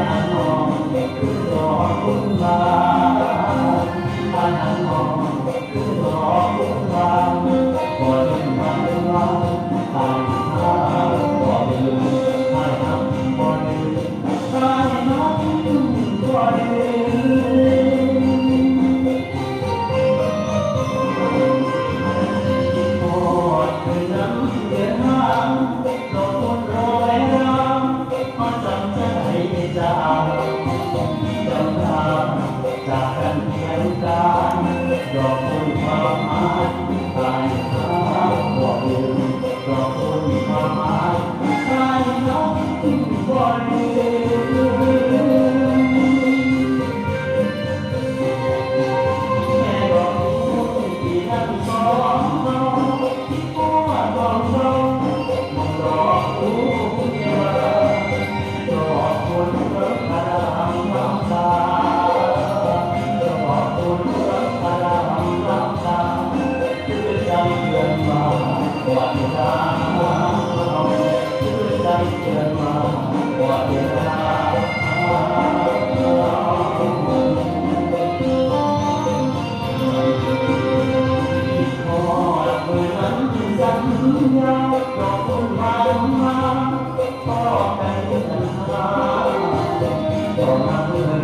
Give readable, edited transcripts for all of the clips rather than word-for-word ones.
หันมองคือรอคุณลาบ้านหันมองคือรอคุณลาบ่ลืมบ้านลาทางหาบ่ลืมให้ทำบ่ลืมให้ทำบ่ลืมโอดคือน้ำเดือดห้างลงบนรอยร้างมาจำใจจากจำทางจากกันเพียงการดอกคุณความหมายปลายทางบอกลืมดอกคุณความหมายปลายทางบ่ลืมแม่ดอกคุณที่นั่งสองเราที่พ่อบอกเรามองดอกคุณเดียวดอกคุณเริ่มกระดังน้ำตาดอกคุณเริ่มกระดังน้ำตาคือใจเตือนมาว่าเวลาคือใจเตือนมาว่าเวลาพอเมื่อนั้นสัญญาดอกคุณมาพ่อกันกันหาต่อนับเงิน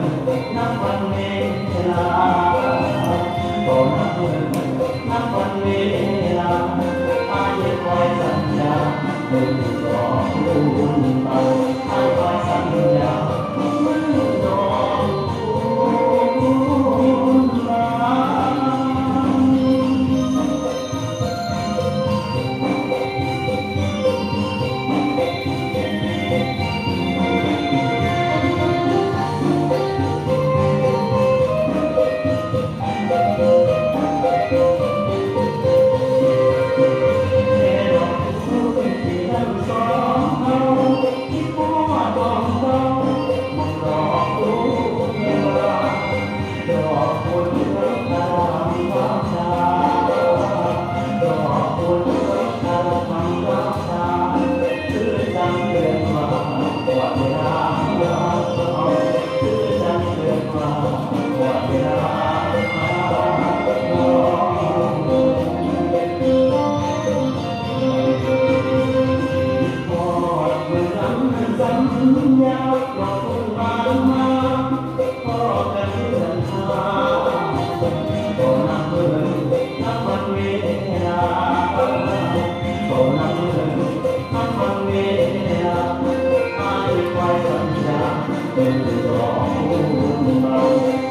นับวันเวลาต่อนับเงินนับวันเวลาอายุคอยสัญญาไม่รอคุณเบาอายุคอยสัญญาไม่รอคุณเบา เป็นรองเรา